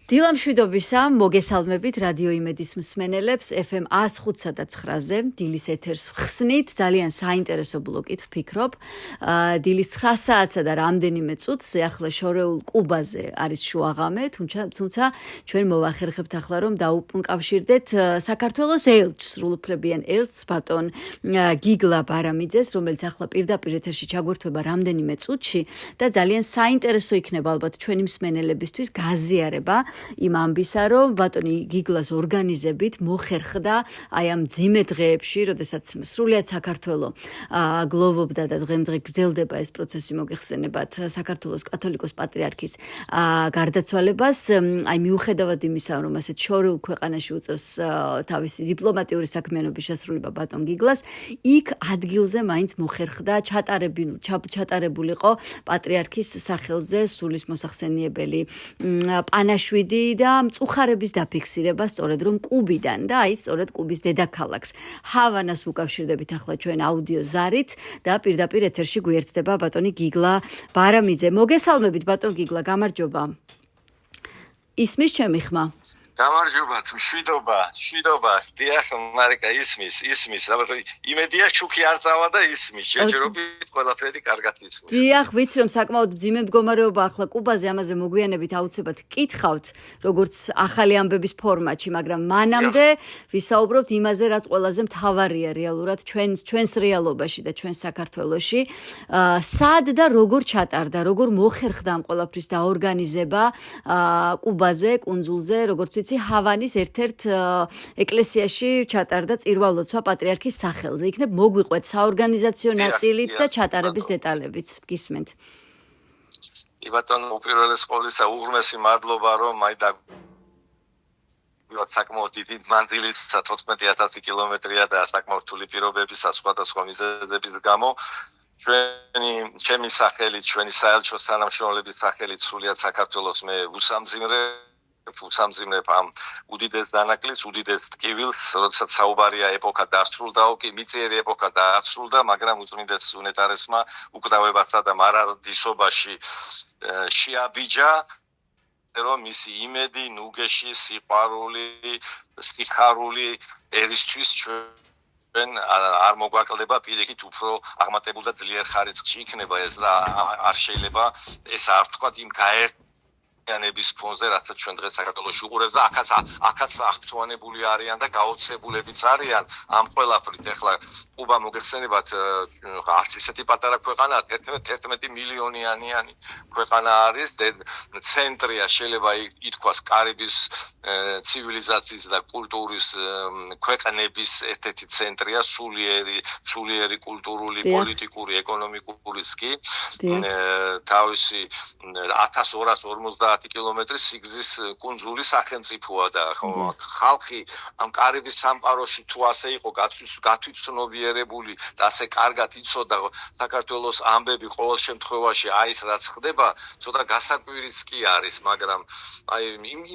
დილამშვიდობისა, მოგესალმებით რადიო იმედის მსმენელებს FM 105-სა და 9-ზე, დილის ეთერს ხსნით, ძალიან საინტერესო ბლოკით ვფიქრობ. დილის 9 საათსა და რამდენიმე წუთს ახლა შორეულ კუბაზე არის შუაღამე, თუმცა ჩვენ მოვახერხებთ ახლა რომ დაუკავშირდეთ საქართველოს ელჩს, სრულუფლებიან ელჩს ბატონ გიგლა ბარამიძეს, რომელიც ახლა პირდაპირ ეთერში ჩაგვერთვება რამდენიმე წუთში და ძალიან საინტერესო იქნება ალბათ ჩვენი მსმენელებისთვის გაზიარება იმ ამბისა, რომ ბატონი გიგლას ორგანიზებით მოხერხდა აი ამ ძიმე დღეებში, როდესაც სრულიად საქართველო გლოვობდა და დღემდღე გრძელდება ეს პროცესი მოგეხსენებათ საქართველოს კათოლიკოს პატრიარქის გარდაცვალებას, აი მიუხედავად იმისა, რომ ასეთ შორეულ ქვეყანაში უწევს თავისი დიპლომატიური საქმიანობის შესრულება ბატონ გიგლას, იქ ადგილზე მაინც მოხერხდა ჩატარებულიყო პატრიარქის სახელზე სულის მოსახსენიებელი პანაშვიდი და მწუხარების დაფიქსირება სწორედ რომ კუბიდან და აი სწორედ კუბის დედაქალაქს ჰავანას ვუკავშირდებით ახლა ჩვენ აუდიო ზარით და პირდაპირ ეთერში გვერდდება ბატონი გიგლა ბარამიძე. მოგესალმებით ბატონ გიგლა, გამარჯობა. ისმის ჩემი ხმა? გამარჯობა, მშვიდობა, დიახ, მარიკა, ისმის, იმედია შუქი არ წავა და ისმის, ჯერჯერობით ყველაფერი კარგად ისმის. დიახ, ვიცი რომ საკმაოდ მძიმე მდგომარეობა ახლა კუბაზე, ამაზე მოგვიანებით აუცილებლად გკითხავთ, როგორც ახალი ამბების ფორმატში, მაგრამ მანამდე ვისაუბრობთ იმაზე, რაც ყველაზე მთავარია რეალურად ჩვენს რეალობაში და ჩვენს საქართველოში. სად და როგორ ჩატარდა, როგორ მოხერხდა ამ ყველაფრის დაორგანიზება კუბაზე, კუნძულზე, როგორც ჰავანის ერთ-ერთ ეკლესიაში ჩატარდა წირვა-ლოცვა პატრიარქის სახელზე. იქნებ მოგვიყვეთ საორგანიზაციო ნაწილით და ჩატარების დეტალებიც. გისმენთ. ბატონო, უპირველეს ყოვლისა უღრმესი მადლობა, რომ აი საკმაოდ დიდი მანძილით 14000 კილომეტრია და საკმაოდ რთული პირობებისა სხვადასხვა მიზეზების გამო ჩემი სახელით, ჩვენი საელჩოს თანამშრომლების სახელით სრულიად საქართველოს მე უსამძიმრებ ამ უდიდეს დანაკლისს, უდიდეს ტკივილს, როდესაც საუბარია ეპოქა დასრულდაო, კი მიწიერი ეპოქა დაასრულდა, მაგრამ უწმინდეს უნეტარესმა უკვდავებასა და მარადისობაში შეაბიჯა, რომ მისი იმედი, ნუგეში, სიყვარული, სიხარული ერისთვის ჩვენ არ მოგვაკლდება, პირიქით უფრო აღმატებულ და ძლიერ ხარისხში იქნება ეს და არ შეიძლება ეს არ ვთქვათ იმ გაერთიანების ფონზე, რასაც ჩვენ დღეს საქართველოში უყურებს და აქაც აღფრთოვანებული არიან და გაოცებულებიც არიან ამ ყველაფრით. ეხლა კუბა მოგეხსენებათ, არც ისეთი პატარა ქვეყანაა, 11 მილიონიანი ქვეყანა არის, ცენტრია, შეიძლება ითქვას კარიბის ცივილიზაციის და კულტურის ქვეყნების ერთ-ერთი ცენტრია, სულიერი კულტურული, პოლიტიკური, ეკონომიკურიც კი, თავისი 1250 კილომეტრის სიგრძის კუნძული სახელმწიფოა და ხალხი ამ კარიბის სამყაროში თუ ასე იყო გათვითცნობიერებული და ასე კარგად იცოდა საქართველოს ამბები ყოველ შემთხვევაში აი ეს რაც ხდება, ცოტა გასაკვირიც კი არის, მაგრამ აი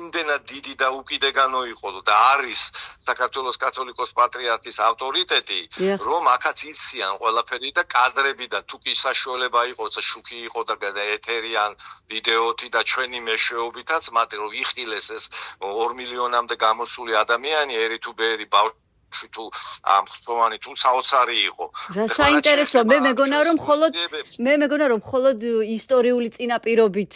იმდენად დიდი და უკიდეგანო იყო და არის საქართველოს კათოლიკოს პატრიარქის ავტორიტეტი, რომ აქაც იციან ყველაფერი და კადრები და თუ კი საშუალება იყო, შუქი იყო და ეთერიან ვიდეოთი და ჩვენი მეშვეობითაც მათ რომ იხილეს ეს 2 მილიონამდე გამოსული ადამიანი ერი თუ ბერი ბავშვი თუ ამხსოვანი თუ საოცარი იყო. რა საინტერესოა, მე მეგონა რომ მხოლოდ ისტორიული წინაპირობით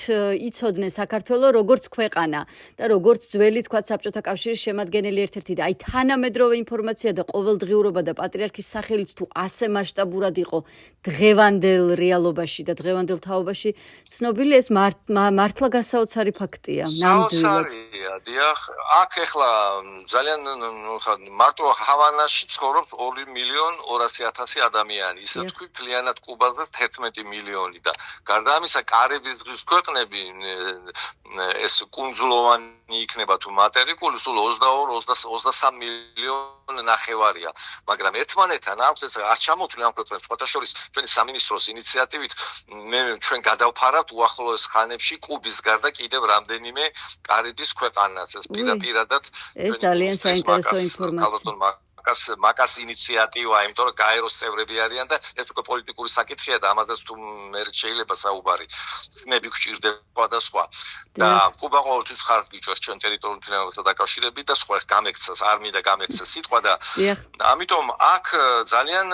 იცოდნენ საქართველოს როგორც ქვეყანა და როგორც ძველი თქვათ საბჭოთა კავშირის შემადგენელი ერთ-ერთი და აი თანამედროვე ინფორმაცია და ყოველდღიურობა და პატრიარქის სახელიც თუ ასე მასშტაბურად იყო დღევანდელ რეალობაში და დღევანდელ თაობაში ცნობილი, ეს მართლა გასაოცარი ფაქტია. ნამდვილად. დიახ, აქ ეხლა ძალიან მარტო ჰავანაში ცხოვრობს 2.200.000 ადამიანი, ისე თქვი მთლიანად კუბაზე 11 მილიონი და გარდა ამისა კარიბის ზღვის ქვეყნები ეს კუნძულოვანი იქნება თუ მატერიკული სულ 22-23 მილიონი ნახევარია, მაგრამ ერთმანეთთან აქვს ეს არ ჩამოთვლი ამ ქვეყნებს, სხვათა შორის ჩვენი სამინისტროს ინიციატივით ჩვენ გადავფარავთ უახლოეს ხანებში კუბის გარდა კიდევ რამდენიმე კარიბის ქვეყანას. ეს პირადად ეს ძალიან საინტერესო ინფორმაცია. მაკას ინიციატივა, იმიტომ რომ გაეროს წევრები არიან და ეს უკვე პოლიტიკური საკითხია და ამაზე თუ მე შეიძლება საუბარი. ხმები გვჭირდება და სხვა. და კუბა ყოველთვის ხართ გიჭვეს ჩვენ ტერიტორიულ მთლიანობასთან დაკავშირებით და სხვა გამექცეს, არ მინდა გამექცეს სიტყვა და ამიტომ აქ ძალიან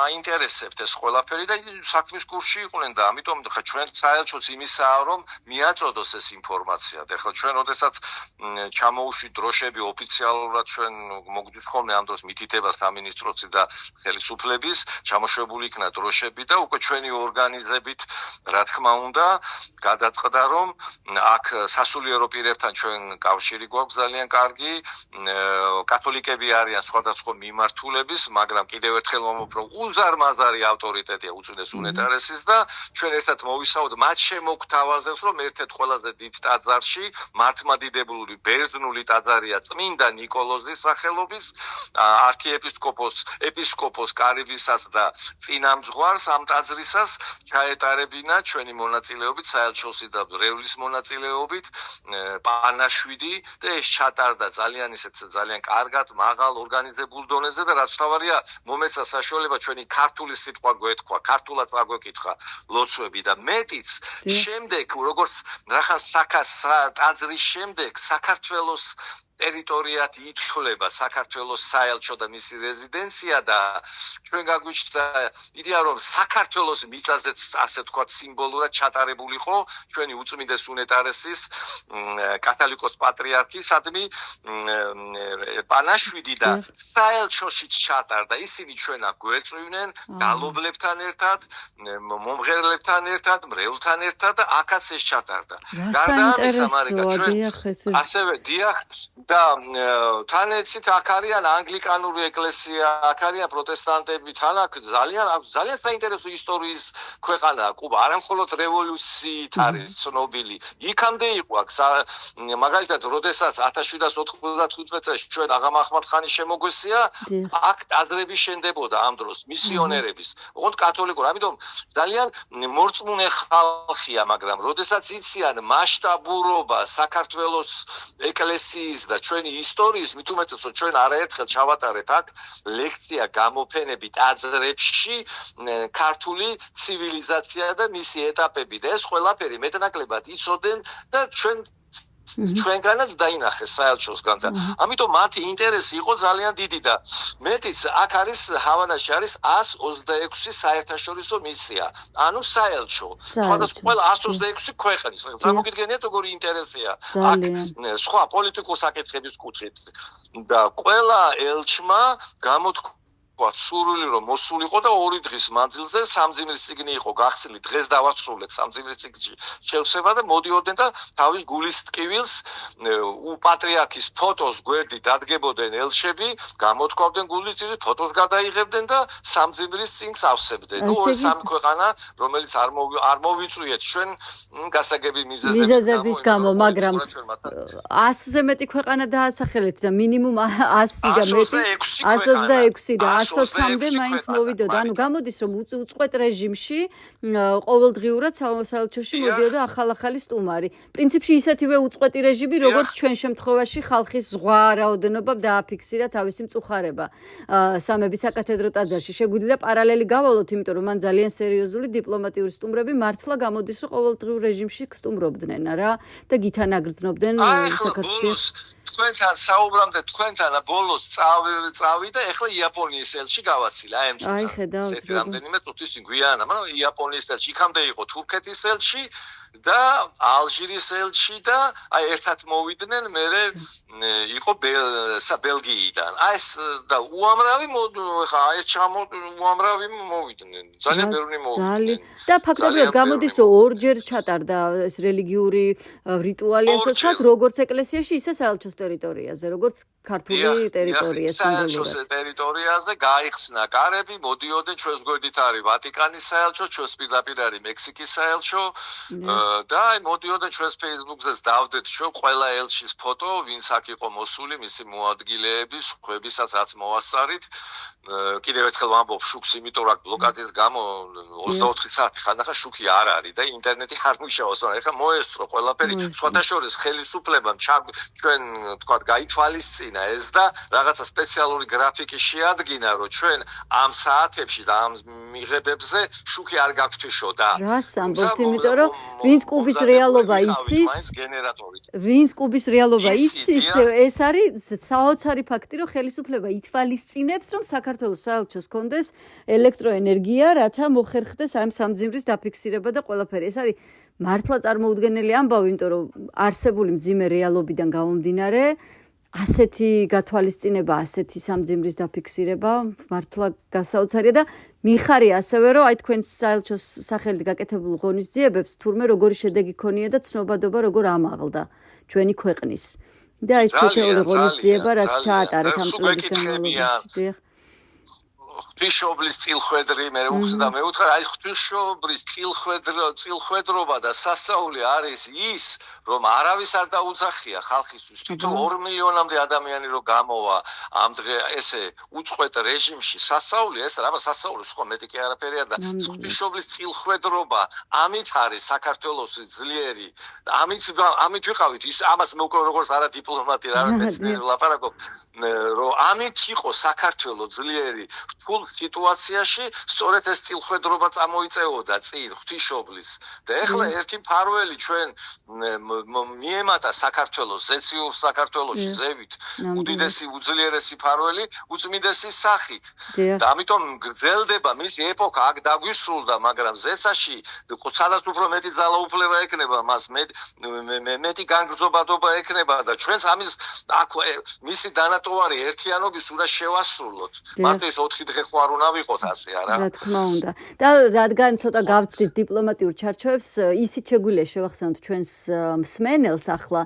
აინტერესებთ ეს ყველაფერი და საქმის კურსში იყვნენ და ამიტომ ხა ჩვენ საელჩოც იმისაა რომ მიაწოდოს ეს ინფორმაცია და ხა ჩვენ ოდესაც ჩამოუშვით დროშები ოფიციალურად ჩვენ მოგდით ხოლმე ამ დროს მითითება სამინისტროცი და ხელისუფლების ჩამოშვებული იქნა დროშები და უკვე ჩვენი ორგანიზებით რა თქმა უნდა გადაწყდა რომ აქ სასულიერო პირებთან ჩვენ კავშირი გვაქვს ძალიან კარგი კათოლიკები არიან სხვადასხვა მიმართულების მაგრამ კიდევ ერთხელ მომობრო უზარმაზარი ავტორიტეტია უწმინდეს უნეტარესის და ჩვენ ერთად მოვისაუბროთ მათ შემოგთავაზეს რომ ერთ-ერთ ყველაზე დიდ ტაძარში მართლმადიდებლური ბერძნული ტაძარია წმინდა ნიკოლოზის სახელობის ეპისკოპოს კარიბისას და წინამძღვარს ამ ტაძრისას ჩაეტარებინა ჩვენი მონაწილეობით საელჩოსი და რევლის მონაწილეობით პანაშვიდი და ეს ჩატარდა ძალიან კარგად მაღალ ორგანიზებულ დონეზე და რაც თავარია მომეცა საშუალება ჩვენი ქართული სიტყვა გვეთქვა ქართულად წაგვეკითხა ლოცვები და მეტიც შემდეგ როგორც რახან ტაძრის შემდეგ საქართველოს ტერიტორიად ითვლება საქართველოს საელჩო და მისი რეზიდენცია და ჩვენ გაგვიჩნდა იდეა რომ საქართველოს მიწაზეც ასე თქვა სიმბოლურად ჩატარებულიყო ჩვენი უწმინდეს უნეტარესის კათოლიკოს პატრიარქისადმი პანაშვიდი და საელჩოშიც ჩატარდა ისინი ჩვენა გვერწვივნენ გალობლებთან ერთად მომღერლებთან ერთად მრევლთან ერთად და აქაც ეს ჩატარდა ასევე დიახ და თანეცით აქ არიან ანგლიკანური ეკლესია, აქ არიან პროტესტანტები, თან აქ ძალიან საინტერესო ისტორიის ქვეყანაა კუბა, არა მხოლოდ რევოლუციით არის ცნობილი. იქამდე იყო აქ მაგალითად, როდესაც 1795 წელს ჩვენ აღამ ახმად-ხანის შემოგვესია, აქ ტაძრები შენდებოდა ამ დროს მისიონერების, ოღონდ კათოლიკური, ამიტომ ძალიან მორწმუნე ხალხია, მაგრამ როდესაც იციან მასშტაბურობა საქართველოს ეკლესიის და ჩვენი ისტორიის მით უმეტეს რომ ჩვენ არაერთხელ ჩავატარეთ აქ ლექცია გამოფენები ტაძრებში ქართული ცივილიზაცია და მისი ეტაპები და ეს ყველაფერი მეტნაკლებად იცოდნენ და ჩვენგანაც დაინახეს საელჩოსგან და ამიტომ მათი ინტერესი იყო ძალიან დიდი და მეტიც აქ არის ჰავანაში არის 126 საერთაშორისო მისია ანუ საელჩო სხვადასხვა 126 ქვეყნის წარმოგიდგენიათ როგორი ინტერესია აქ სხვა პოლიტიკურ საკითხების კუთხით და ყველა ელჩმა გამოთქვა სურვილი რომ მოსულიყო და 2 დღის მანძილზე სამძიმრის წიგნი იყო გახსნილი დღეს დავასრულეთ სამძიმრის წიგნში შევსება და მოდიოდნენ და თავის გულის ტკივილს პატრიარქის ფოტოს გვერდით დადგებოდნენ ელჩები გამოთქვავდნენ გულის ტკივილს ფოტოს გადაიღებდნენ და სამძიმრის წიგნს ავსებდნენ ნუ ეს სამი ქვეყანა რომელიც არ მოვიწვიეთ ჩვენ გასაგები მიზეზების გამო მაგრამ 100-ზე მეტი ქვეყანა დაასახელეთ და მინიმუმ 100 და მეტი 126 და 120-მდე მაინც მოვიდოდა. ანუ გამოდის რომ უწყვეტ რეჟიმში ყოველდღიურად საელჩოში მოდიოდა ახალ-ახალი სტუმარი. პრინციპში ისეთივე უწყვეტი რეჟიმი, როგორც ჩვენ შემთხვევაში ხალხის ზღვა რაოდენობა დააფიქსირა თავისი მწუხარება. სამების საკათედრო ტაძარში შეგვიძლია პარალელი გავალოთ, იმიტომ რომ მან ძალიან სერიოზული დიპლომატიური სტუმრები მართლა გამოდის რომ ყოველდღიურ რეჟიმში სტუმრობდნენ რა და გითანაგრძნობდნენ საქართველოს თქვენთან საუბრამდე თქვენთან ბოლოს წავი და ეხლა იაპონიის ელჩი გავაცილა აი ეს რამდენიმე წუთის გვიანა მაგრამ იაპონიის ელჩი იქამდე იყო თურქეთის ელჩი და ალჟირის ელჩი და აი ერთად მოვიდნენ მერე იყო ბელგიიდან აი ეს და უამრავი ხა ეს უამრავი მოვიდნენ ძალიან ბევრი მოვიდნენ და ფაქტობრივად გამოდის რომ ორჯერ ჩატარდა ეს რელიგიური რიტუალი ასე ვთქვათ როგორც ეკლესიაში ისე საელჩოს ტერიტორიაზე როგორც ქართული ტერიტორია საელჩოს ტერიტორიაზე გაიხსნა კარები მოდიოდნენ ჩვენს გვერდით არის ვატიკანის საელჩო ჩვენს პირდაპირ არის მექსიკის საელჩო და აი მოდიოდა ჩვენს Facebook-ზე დავდეთ ჩვენ ყველა ელჩის ფოტო, ვინც აქ იყო მოსული, მისი მოადგილეები, სხვებისაც რაც მოვასწარით. კიდევ ერთხელ ვამბობ შუქს, იმიტომ რომ ბლოკადის გამო 24 საათი ხანდახან შუქი არ არის და ინტერნეტი არ მუშაობს, მაგრამ ეხლა მოესწრო ყველაფერი. სხვათა შორის ხელისუფლებამ ჩვენ თქვა გაითვალისწინა ეს და რაღაცა სპეციალური გრაფიკი შეადგინა, რომ ჩვენ ამ საათებში და ამ მიღებებზე შუქი არ გაგთიშოდა. რას ამბობთ, იმიტომ რომ ვინც კუბის რეალობა იცის, ვინც კუბის რეალობა იცის, ეს არის საოცარი ფაქტი, რომ ხელისუფლება ითვალისწინებს, რომ საქართველოს საელჩოს კონდეს ელექტროენერგია, რათა მოხერხდეს ამ სამძიმრის დაფიქსირება და ყველაფერი. ეს არის მართლა წარმოუდგენელი ამბავი, იმიტომ რომ არსებული მძიმე რეალობიდან გამომდინარე ასეთი გათვალისწინება, ასეთი სამძიმრის დაფიქსირება მართლა გასაოცარია და მიხარია ასევე, რომ აი თქვენს საელჩოს სახელით გაკეთებულ ღონისძიებებს თურმე როგორი შედეგი ქონია და ცნობადობა როგორ ამაღლდა ჩვენი ქვეყნის. და ეს თითოეული ღონისძიება, რაც ჩაატარეთ ამ წლების განმავლობაში. ღვთისმშობლის წილხვედრი მე ვუხსნარ, აი ღვთისმშობლის წილხვედრობა და სასწაული არის ის, რომ არავის არ დაუძახია ხალხისთვის. თვითონ 2 მილიონამდე ადამიანი რო გამოვა ამ ესე უწყვეტ რეჟიმში, სასწაული ეს რა სასწაული სხვა მეტი კი არაფერია და ღვთისმშობლის წილხვედრობა ამით არის საქართველოს ძლიერი. ამით ვიყავით ის ამას მე უკვე როგორც არა დიპლომატი, არა მეცნიერი ვლაპარაკობ, რომ ამით იყო საქართველოს ძლიერი რთულ სიტუაციაში სწორედ ეს წილხვედრობა წამოიწეოდა წინ ღვთისმშობლის და ეხლა ერთი მფარველი ჩვენ მიემატა საქართველოს ზეციურ საქართველოში ზევით უდიდესი უძლიერესი მფარველი უწმიდესი სახით და ამიტომ გრძელდება მისი ეპოქა აქ დაგვისრულდა მაგრამ ზეცაში სადაც უფრო მეტი ძალაუფლება ექნება მას მეტი განგრძობადობა ექნება და ჩვენს ამის აქ მისი დანატოვარი ერთიანობის უნდა შევასრულოთ მარტო ეს 4 დღე ხო არ უნდა ვიყოთ ასე არა რა თქმა უნდა და რადგან ცოტა გავწდით დიპლომატიურ ჩარჩოებს ისიც შეგვიძლია შევახსენოთ ჩვენს მსმენელს ახლა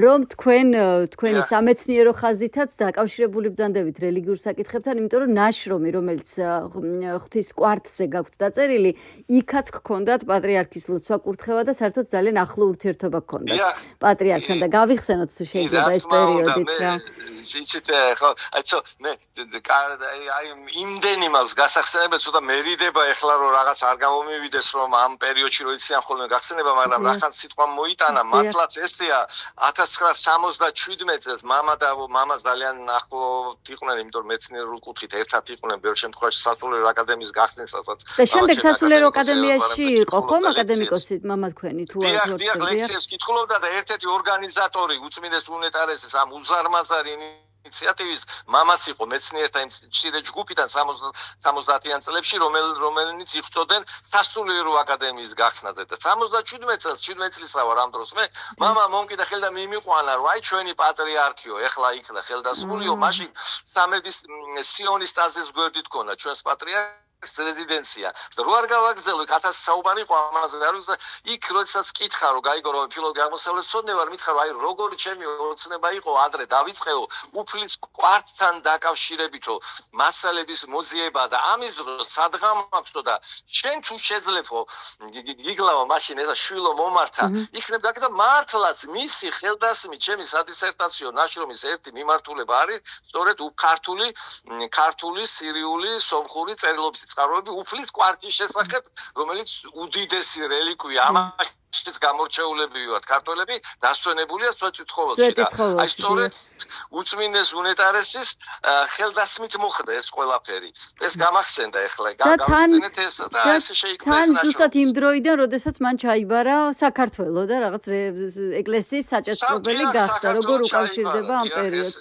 რომ თქვენი სამეცნიერო ხაზითაც დაკავშირებული ბრძანდებით რელიგიურ საკითხებთან იმიტომ რომ ნაშრომი რომელიც ღვთის კვართზე გაქვთ დაწერილი იქაც გქონდათ პატრიარქის ლოცვა კურთხევა და საერთოდ ძალიან ახლო ურთიერთობა გქონდათ პატრიარქთან და გავიხსენოთ შეიძლება ეს პერიოდიც რა იცით ხო აი იმდენი მაქვს გასახსენებელი ცოტა მერიდება ეხლა რომ რაღაც არ გამომივიდეს რომ ამ პერიოდში რო იციან ხოლმე გახსენება მაგრამ რახან სიტყვა მოიტანა მართლაც ესეა 1977 წელს მამა ძალიან ახლო იყვნენ იმიტომ რომ მეცნიერულ კუთხით ერთად იყვნენ ბევრ შემთხვევაში სასულიერო აკადემიის გახსნისაცაც და შემდეგ სასულიერო აკადემიაში იყო ხომ აკადემიკოსი მამა თქვენი თუ არ დიახ ლექციებს კითხულობდა და ერთ-ერთი ორგანიზატორი უწმინდეს უნეტარესის ამ უზარმაზარი ინიციატივის მამაც იყო მეცნიერთა იმ მცირე ჯგუფიდან 70-იან წლებში რომელნიც იხდოდნენ სასულიერო აკადემიის გახსნაზე და 17 წელსა ვარ ამ დროს მე მამა მომკიდა ხელ და მიმიყვანა რომ აი ჩვენი პატრიარქიო ეხლა იქნა ხელდასრულიო მაშინ სამების სიონის ტაძრის გვერდით ქონა ჩვენს პატრიარქს რეზიდენცია და რო არ გავაგზავნე 1000 საუბარი იყო ამაზე არ ვიცი იქ როდესაც კითხა რომ გაიგო რომ ფილოლოგი აღმოსავლეთ ცოდნე ვარ მითხა რომ აი როგორი ჩემი ოცნება იყო ადრე დავიწყეო უფლის კვართთან დაკავშირებითო მასალების მოძიება და ამის დროს სადღამ აქვსო და შენ თუ შეძლებო გიგლავა მაშინ ესა შვილო მომართა იქნებ გაკეთო მართლაც მისი ხელდასმით ჩემი სადისერტაციო ნაშრომის ერთი მიმართულება არის სწორედ ქართული სირიული სომხური წერილობის წყაროები უფლის კვართის შესახებ, რომელიც უდიდესი რელიკვია ამაშიც გამორჩეულები ვართ ქართველები, დასვენებულია სვეტიცხოველში და აი სწორედ უწმინდეს უნეტარესის ხელდასმით მოხდა ეს ყველაფერი. ეს გამახსენდა ეხლა, გამახსენეთ ეს და ესე შეიქმნა ეს ნაშრომი. თან ზუსტად იმ დროიდან, როდესაც მან ჩაიბარა საქართველო და რაღაც ეკლესიის საჭესრობელი გახდა, როგორ უკავშირდება ამ პერიოდს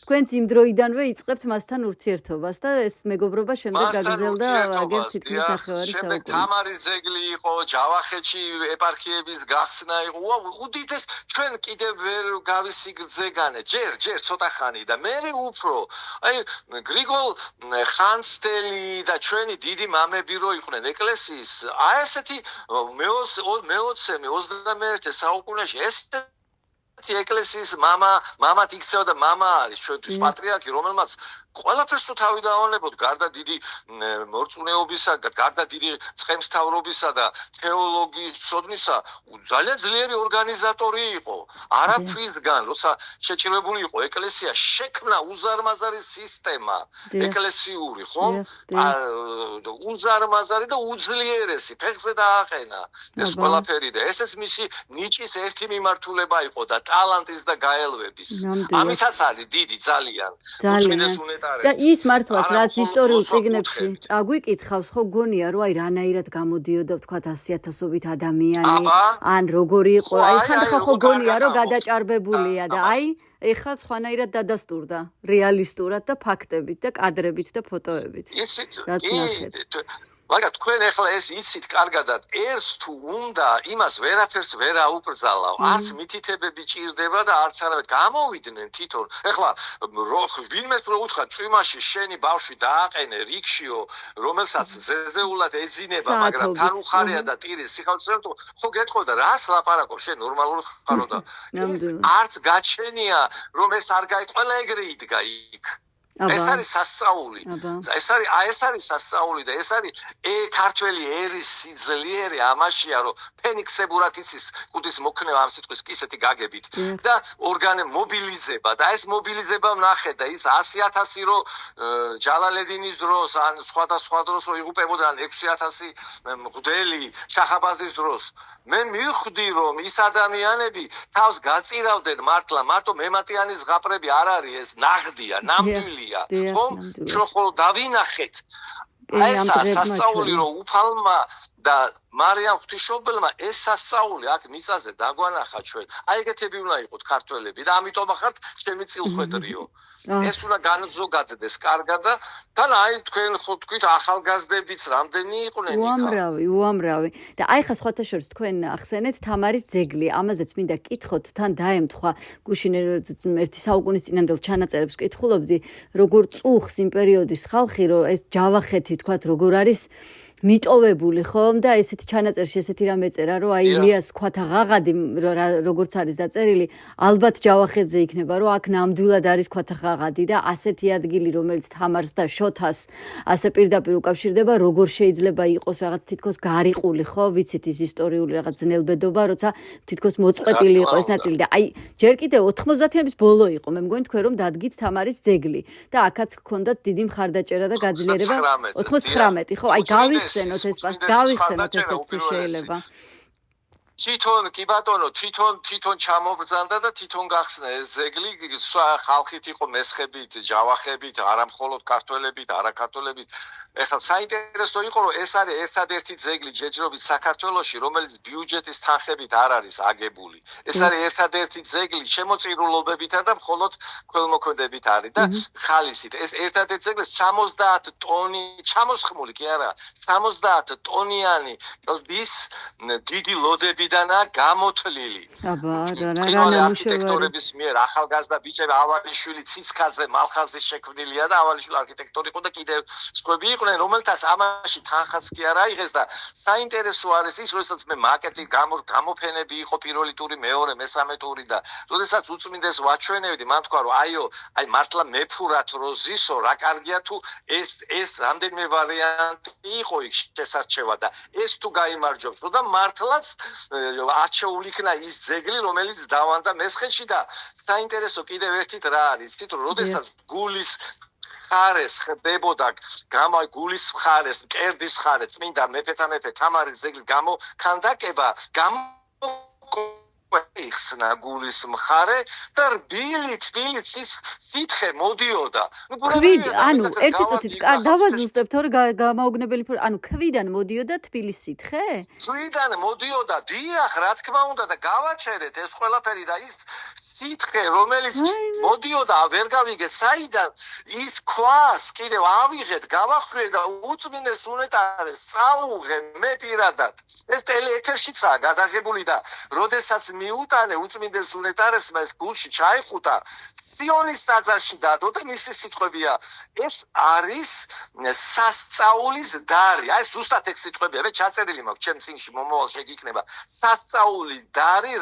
თქვენც იმ დროიდანვე იწყებთ მასთან ურთიერთობას და ეს მეგობრობა შემდეგ გაგრძელდა აგერ თითქმის ნახევარი საუკუნე. შემდეგ თამარი ძეგლი იყო, ჯავახეთში ეპარქიების გახსნა იყო. უდიდეს ჩვენ კიდევ ვერ გავისიგრძეგანე. ჯერ ცოტა ხანი და მე უფრო აი გრიგოლ ხანძთელი და ჩვენი დიდი მამები რო იყვნენ ეკლესიის აი ესეთი მე-20-21 საუკუნეში ეს ეკლესიის მამად იქცევა და მამა არის ჩვენთვის პატრიარქი, რომელმაც ყველაფერს თუ თავი დაავანებოდ, გარდა დიდი მორწმუნეობისა, გარდა დიდი წყემსთავრობისა და თეოლოგიის ცოდნისა, ძალიან ძლიერი ორგანიზატორი იყო. არაფრისგან, როცა შეჭრებული იყო ეკლესია, შექმნა უზარმაზარი სისტემა ეკლესიური, ხო? უზარმაზარი და უძლიერესი, ფეხზე დააყენა ეს ყველაფერი და ესეც მისი ნიჭის ერთი მიმართულება იყო და ტალანტის და გაელვების. ამითაც არის დიდი ძალიან. და ის მართლაც რაც ისტორიულ წიგნებში წაგვიკითხავს, ხო გონია რომ აი რანაირად გამოდიოდა ვთქვათ 100,000-ობით ადამიანი, ან როგორი იყო, აი ხანდახან ხო გონია რომ გადაჭარბებულია და აი ეხლა სხვანაირად დადასტურდა რეალისტურად და ფაქტებით და კადრებით და ფოტოებით. რაც ნახეთ. მაგრამ თქვენ ახლა ეს იცით კარგადად, ერს თუ უნდა იმას ვერაფერს ვერ აუკრძალავ, არც მითითებები ჭირდება და არც არავე გამოვიდნენ თვითონ. ახლა ვინმეს რო უთხრა წვიმაში შენი ბავშვი დააყენე რიქშიო, რომელსაც ზეზეულად ეძინება, მაგრამ თან უხარია და ტირის სიხალხეებო, ხო გეტყოდა რას ლაპარაკობ, შენ ნორმალური ხარო და არც გაჩენია რომ ეს არ გაი ყველა ეგრე იდგა იქ. ეს არის სასწაული. ეს არის სასწაული და ეს არის ქართველი ერის სიძლიერე ამაშია რომ ფენიქსებურად იცის კუდის მოქნება ამ სიტყვის კისეთი გაგებით და მობილიზება და ეს მობილიზება ვნახე და ის 100,000 რო ჯალალედინის დროს ან სხვადასხვა დროს რო იღუპებოდნენ 6,000 მღვდელი შახაბაზის დროს მე მივხვდი რომ ის ადამიანები თავს გაწირავდნენ მარტო მემატიანის ზღაპრები არ არის ეს ნაღდია ნამდვილი ხომ შეხო დავინახეთ ეს სასწაული რომ უფალმა და მარიამ ღვთისმშობელმა ეს სასწაული აქ მიწაზე დაგვანახა ჩვენ. აი ეგეთები უნდა იყოთ ქართველები და ამიტომ ახართ ჩემი წილხვედრიო. ეს უნდა განზოგადდეს კარგად და თან აი თქვენ ხო თქვით ახალგაზრდებიც რამდენი იყვნენ იქ. უამრავი. და აი ხა სხვათა შორის თქვენ ახსენეთ თამარის ძეგლი. ამაზეც მინდა კითხოთ, თან დაემთხვა გუშინ ერთი საუკუნის წინანდელ ჩანაწერებს კითხულობდი, როგორ წუხს იმ პერიოდის ხალხი, რომ ეს ჯავახეთი თქვათ როგორ არის მიტოვებული ხომ და ესეთი ჩანაწერში ესეთი რამ ეწერა რომ აი ილიას ქვათა ღაღადი როგორც არის დაწერილი ალბათ ჯავახეთზე იქნება რომ აქ ნამდვილად არის ქვათა ღაღადი და ასეთი ადგილი რომელიც თამარს და შოთას ასე პირდაპირ უკავშირდება როგორ შეიძლება იყოს რაღაც თითქოს გარიყული ხო ვიცით ის ისტორიული რაღაც ძნელბედობა როცა თითქოს მოწყვეტილი იყო ეს ნაწილი და აი ჯერ კიდევ 90-იანების ბოლო იყო მე მგონი თქვენ რომ დადგით თამარის ძეგლი და აქაც გქონდათ დიდი მხარდაჭერა და გაძლიერება 99 ხო აი გავიხსენოთ ეს თუ შეიძლება თვითონ კი ბატონო თვითონ ჩამობრძანდა და თვითონ გახსნა ეს ძეგლი ხალხით იყო მესხებით ჯავახებით არამხოლოდ ქართველებით არაქართველებით ეხლა საინტერესო იყო რომ ეს არის ერთადერთი ძეგლი ჯეჯრობით საქართველოში რომელიც ბიუჯეტის თანხებით არ არის აგებული ეს არის ერთადერთი ძეგლი შემოწირულობებითა და მხოლოდ ქველმოქმედებით არის და ხალისით ეს ერთადერთი ძეგლი 70 ტონი ჩამოსხმული კი არა 70 ტონიანი კლდის დიდი ლოდები დანა გამოთლილი. არქიტექტორების მიერ ახალგაზრდა ბიჭები ავალიშვილი ციცქაძე მალხაზის შექმნილია და ავალიშვილი არქიტექტორი იყო და კიდევ სხვები იყვნენ რომელთაც ამაში თანხაც კი არ აიღეს და საინტერესო არის ის როდესაც მე მაკეტი გამოფენები იყო პირველი ტური მეორე მესამე ტური და როდესაც უწმინდეს ვაჩვენებდი მან თქვა რომ აი მართლა მეფურად რო ზისო რა კარგია თუ ეს რამდენიმე ვარიანტი იყო იქ შესარჩევა და ეს თუ გაიმარჯვებს და მართლაც არჩეული იქნა ის ძეგლი რომელიც დავანდა მესხეთში და საინტერესო კიდევ ერთით რა არის იცით რომ როდესაც გულის ხარეს ხდებოდა გულის ხარეს მკერდის ხარე წმინდა მეფეთა მეფე თამარის ძეგლი გამოკანდაკება იხსნა გულის მხარე და რბილი თბილი სითხე მოდიოდა. ანუ ერთი წუთით დავაზუსტებთ თორე გამაოგნებელი ანუ ქვიდან მოდიოდა თბილი სითხე? ქვიდან მოდიოდა დიახ რა თქმა უნდა და გავაჩერეთ ეს ყველაფერი და ის სითხე რომელიც მოდიოდა ვერ გავიგეთ საიდან ის ქვას კიდევ ავიღეთ გავახვიე და უწმინდეს უნეტარეს წაუღე მე პირადად ეს ტელეეთერშიცაა გადაღებული და როდესაც მიუტანე უწმინდეს უნეტარესმა ეს გულში ჩაიხუტა სიონის ტაძარში დადო და მისი სიტყვებია ეს არის სასწაულის დარი. აი ზუსტად ეგ სიტყვებია, მე ჩაწერილი მაქვს ჩემ წინში მომავალში ეგ იქნება. სასწაული დარი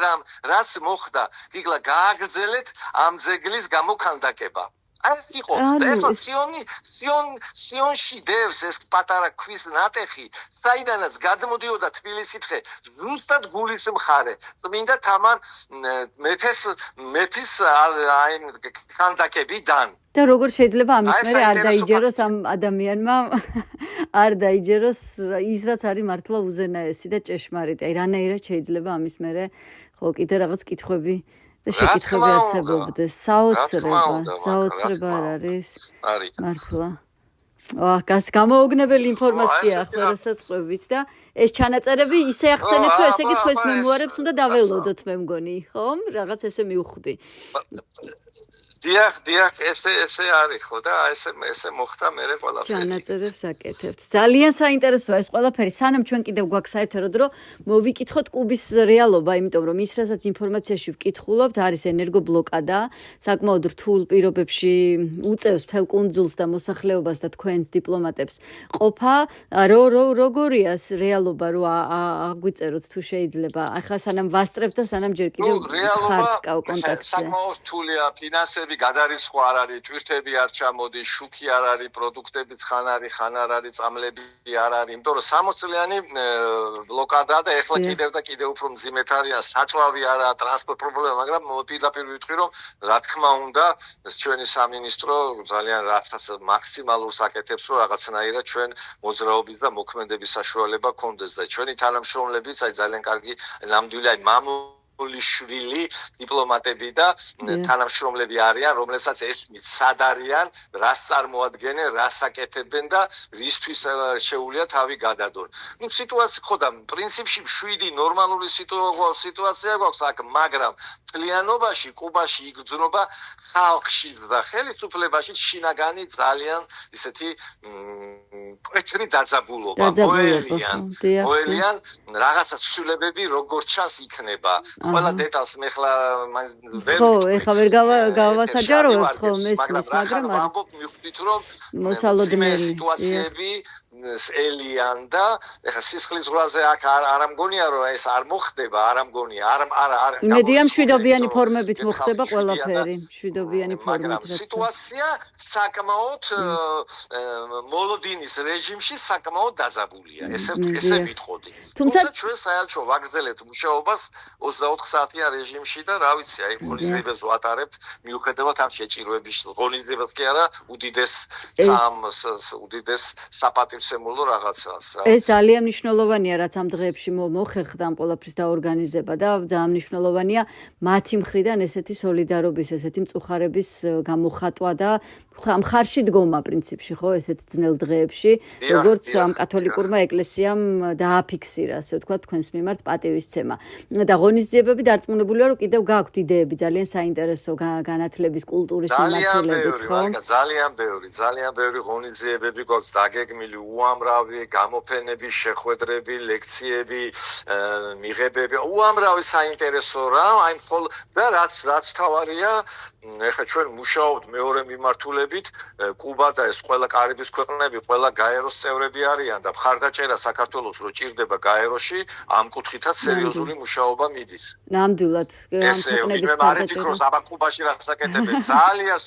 რაც მოხდა. გიგლა გააგრძელეთ ამ ძეგლის გამოქანდაკება. ეს იყო და ეს სიონში დევს ეს პატარა ქვის ნატეხი, საიდანაც გადმოდიოდა თბილისითხე ზუსტად გულის მხარე. წმინდა თამარ მეფის აი ქანდაკებიდან. და როგორ შეიძლება ამის მერე არ დაიჯეროს ამ ადამიანმა არ დაიჯეროს ის რაც არის მართლა უზენაესი და ჭეშმარიტი. აი რანაირად შეიძლება ამის მერე ხო კიდე რაღაც კითხვები და შეკითხვები არსებობდეს. საოცრება არ არის? არის. მართლა. გამოუგნებელი ინფორმაცია ახლა რასაც ყვებით და ეს ჩანაწერები ისე ახსენეთ თუ ესე იგი თქვენს მემუარებს უნდა დაველოდოთ მე მგონი, ხომ? რაღაც ესე მივხვდი. დიახ, ესე არის ხო და ესე მოხდა მე ყველაფერი. ჩანაწერებს აკეთებთ. ძალიან საინტერესოა ეს ყველაფერი. სანამ ჩვენ კიდევ გვაქვს საეთერო დრო, მოვიკითხოთ კუბის რეალობა, იმიტომ რომ ის რასაც ინფორმაციაში ვკითხულობთ, არის ენერგობლოკადა, საკმაოდ რთულ პირობებში უწევს მთელ კუნძულს და მოსახლეობას და თქვენს დიპლომატებს ყოფა. როგორია რეალობა რო აგვიწეროთ თუ შეიძლება. ახლა სანამ ვასწრებთ და სანამ ჯერ კიდევ ხართ კონტაქტზე. საკმაოდ რთულია ფინანსები გადარიცხვა არ არის, ტვირთები არ ჩამოდის, შუქი არ არის, პროდუქტებიც ხან არ არის, წამლები არ არის, იმიტომ რომ 60 წლიანი ბლოკადაა და ეხლა კიდევ უფრო მძიმედ არის, საწვავი არაა, ტრანსპორტ პრობლემა, მაგრამ პირდაპირ ვიტყვი რომ რა თქმა უნდა, ჩვენი სამინისტრო ძალიან რასაც მაქსიმალურს აკეთებს, რომ რაღაცნაირად ჩვენ მოძრაობის და მოქმედების საშუალება გქონდეს და ჩვენი თანამშრომლებიც აი ძალიან კარგი ნამდვილი აი შვილი დიპლომატები და თანამშრომლები არიან, რომლებსაც ესმის სად არიან, რას წარმოადგენენ, რას აკეთებენ და რისთვის შეუძლია თავი გადადონ. ნუ სიტუაცია ხო და პრინციპში 7 ნორმალური სიტუაცია გვაქვს აქ, მაგრამ მთლიანობაში კუბაში იგრძნობა ხალხში და ხელისუფლებაში შინაგანი ძალიან ისეთი პეთრი დაძაბულობა. მოელიან რაღაცა ცვლილებები როგორც ჩანს იქნება. ყველა დეტალს მე ხლა ვერ ხო, ეხლა ვერ გავასაჯაროებთ ხოლმე ესმის, მაგრამ ამბობ მივხვდით რომ მოსალოდნელი სიტუაციები ელიან და ეხლა სისხლის ზღვაზე აქ არ ამგონია რომ ეს არ მოხდება, არ ამგონია, არ იმედია მშვიდობიანი ფორმებით მოხდება ყველაფერი, მშვიდობიანი ფორმით მაგრამ სიტუაცია საკმაოდ მოლოდინის რეჟიმში საკმაოდ დაძაბულია, ესე ვიტყოდი. თუმცა ჩვენ საერთო ვაგრძელებთ მუშაობას 24 საათიან რეჟიმში და რა ვიცი, აი ღონისძიებებს ვატარებთ, მიუხედავად ამ შეჭირვების, ღონისძიებებს კი არა, უდიდეს საპატივცემულო რაღაცას რა. ეს ძალიან მნიშვნელოვანია, რაც ამ დღეებში მოხერხდა ამ ყველაფრის დაორგანიზება და ძალიან მნიშვნელოვანია მათი მხრიდან ესეთი სოლიდარობის, ესეთი მწუხარების გამოხატვა და მხარში დგომა პრინციპში, ხო, ესეთ ძნელ დღეებში, როგორც ამ კათოლიკურმა ეკლესიამ დააფიქსირა, ასე ვთქვათ, თქვენს მიმართ პატივისცემა. და ღონისძიებები დარწმუნებულია, რომ კიდევ გაქვთ იდეები ძალიან საინტერესო განათლების კულტურის მიმართულებით, ხო? ძალიან ბევრი ღონისძიებები გვაქვს დაგეგმილი, უამრავი გამოფენები, შეხვედრები, ლექციები, მიღებები, უამრავი საინტერესო რა, აი მხოლოდ და რაც თავარია, ეხლა ჩვენ მუშაობთ მეორე მიმართულებით, კუბა და ეს ყველა კარიბის ქვეყნები, ყველა გაეროს წევრები არიან და მხარდაჭერა საქართველოს რო ჭირდება გაეროში, ამ კუთხითაც სერიოზული მუშაობა მიდის. ნამდვილად, ამ ქვეყნების მხარდაჭერა. აბა კუბაში რაც აკეთებენ, ძალიან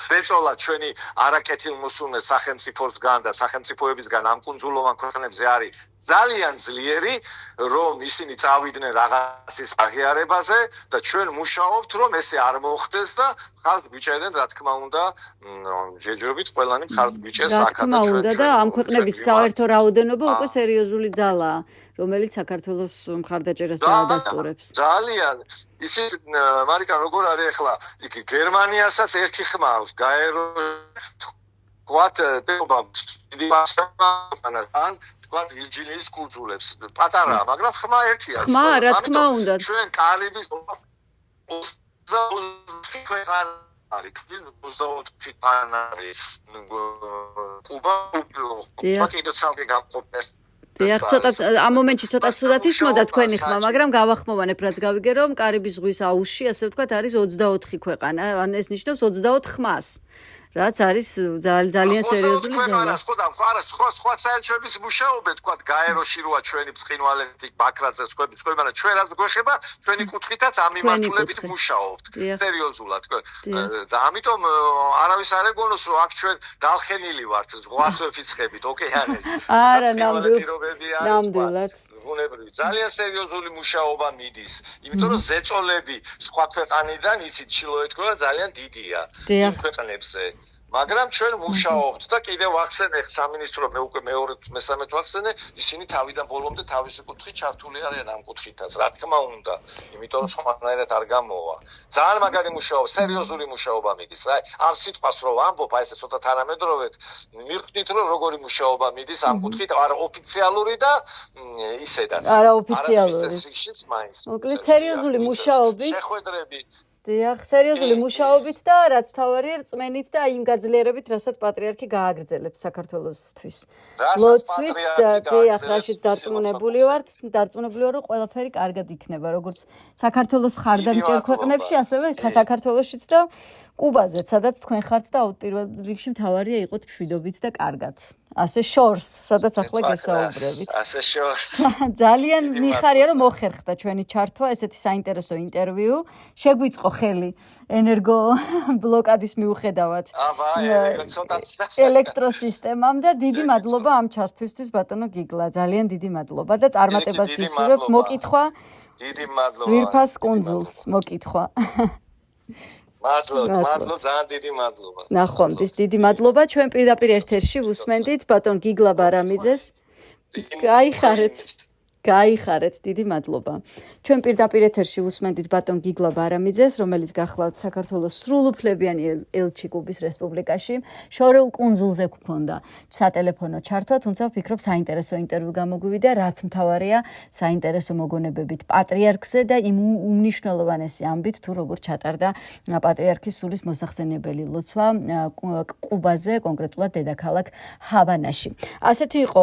ბეწოლა ჩვენი არაკეთილმოსურნე სახელმწიფოსგან და სახელმწიფოებისგან ამ კუნძულოვან ქვეყნებზე არის ძალიან ძლიერი, რომ ისინი წავიდნენ რაღაცის აღიარებაზე და ჩვენ მუშაობთ, რომ ესე არ მოხდეს და ხალხ გვიჭერენ, რა თქმა უნდა, ჯერჯერობით ყველანი ხალხ გვიჭერს აქაც და ჩვენ და ამ ქვეყნების საერთო რაოდენობა უკვე სერიოზული ძალაა, რომელიც საქართველოს მხარდაჭერას დაადასტურებს. ძალიან. ისიც მარიკა როგორ არის ახლა? იქ გერმანიასაც ერთი ხმა აქვს, გაერო თქვათ თქვათ ვირჯინიის კუნძულებს. პატარაა, მაგრამ ხმა ერთია. ხმა, რა თქმა უნდა. ჩვენ კარიბის 24 ქვეყანა არის, 24 ქვეყანა არის. კუბა კიდევ ცალკე გამყოფეს დიახ, ცოტა ამ მომენტში ცოტა ცუდად ისმოდა თქვენი ხმა, მაგრამ გავახმოვანებ რაც გავიგე რომ კარიბის ზღვის აუზში, ასე ვთქვათ, არის 24 ქვეყანა, ან ეს ნიშნავს 24 ხმას. რაც არის ძალიან სერიოზული ძალა. არა, სხვა საერთაშორისო მუშაობა თქვა გაეროში როა ჩვენი ბრწყინვალეთი ბაქრაძე სხვები, მაგრამ ჩვენ რაც გვეხება, ჩვენი კუთხითაც ამ მიმართულებით მუშაობთ. სერიოზულად თქვა. და ამიტომ არავის არ ეგონოს რომ აქ ჩვენ დალხენილი ვართ ზღვას ვეფიცხებით ოკეანეს. არა, ნამდვილად. უნებრივი ძალიან სერიოზული მუშაობა მიდის, იმიტომ რომ ზეწოლები სხვა ქვეყანიდან ისიც ჩილოეთქვა ძალიან დიდია იმ ქვეყნებზე. მაგრამ ჩვენ მუშაობთ და კიდევ ვახსენე სამინისტრო მე უკვე მესამედ ვახსენე ისინი თავიდან ბოლომდე თავისი კუთხით ჩართული არიან ამ კუთხითაც რა თქმა უნდა იმიტომ რომ სხვანაირად არ გამოვა ძალიან მაგარი მუშაობა სერიოზული მუშაობა მიდის რა ამ სიტყვას რო ვამბობ აი ესე ცოტა თანამედროვედ მივხვდით რომ როგორი მუშაობა მიდის ამ კუთხით არ ოფიციალური და ისედაც არა ოფიციალური მოკლედ სერიოზული მუშაობით შეხვედრები დიახ, სერიოზული მუშაობით და რაც მთავარია რწმენით და იმ გაძლიერებით, რასაც პატრიარქი გააგრძელებს საქართველოსთვის. ლოცვით და დიახ, რაშიც დარწმუნებული ვართ, რომ ყველაფერი კარგად იქნება, როგორც საქართველოს მხარდამჭერ ქვეყნებში, ასევე საქართველოსშიც და კუბაზეც, სადაც თქვენ ხართ და პირველ რიგში მთავარია იყოთ მშვიდობით და კარგად. ასე შორს, სადაც ახლა გესაუბრებით. ასე შორს. ძალიან მიხარია რომ მოხერხდა ჩვენი ჩართვა, ესეთი საინტერესო ინტერვიუ. შეგვიწყო ხელი ენერგო ბლოკადის მიუხედავად. ელექტროსისტემამ და დიდი მადლობა ამ ჩართვისთვის ბატონო გიგლა. ძალიან დიდი მადლობა და წარმატებას გისურვებთ. მოკითხვა. დიდი მადლობა. ზვირფას კუნძულს მოკითხვა. მადლობა, ძალიან დიდი მადლობა. ნახვამდის დიდი მადლობა. ჩვენ პირდაპირ ეთერში ვუსმენდით ბატონ გიგლა ბარამიძეს. გაიხარეთ, დიდი მადლობა. ჩვენ პირდაპირ ეთერში ვუსმენდით ბატონ გიგლა ბარამიძეს, რომელიც გახლავთ საქართველოს სრულუფლებიანი ელჩი კუბის რესპუბლიკაში. შორეულ კუნძულზე გქონდა სატელეფონო ჩართვა, თუმცა ვფიქრობ საინტერესო ინტერვიუ გამოგვივიდა, რაც მთავარია საინტერესო მოგონებებით პატრიარქზე და იმ უმნიშვნელოვანესი ამბით თუ როგორ ჩატარდა პატრიარქის სულის მოსახსენებელი ლოცვა კუბაზე, კონკრეტულად დედაქალაქ ჰავანაში. ასეთი იყო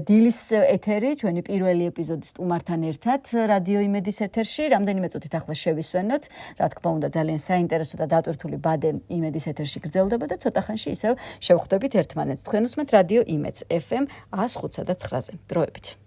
დილის ეთერი, ჩვენი პირველი ეპიზოდი სტუმართან ერთად რადიო იმედის ეთერში. რამდენიმე წუთით ახლა შევისვენოთ. რა თქმა უნდა, ძალიან საინტერესო და დატვირთული ბადე იმედის ეთერში გრძელდება და ცოტა ხანში ისევ შევხვდებით ერთმანეთს. თქვენ უსმენთ რადიო იმედს FM 105.9-ზე. დროებით.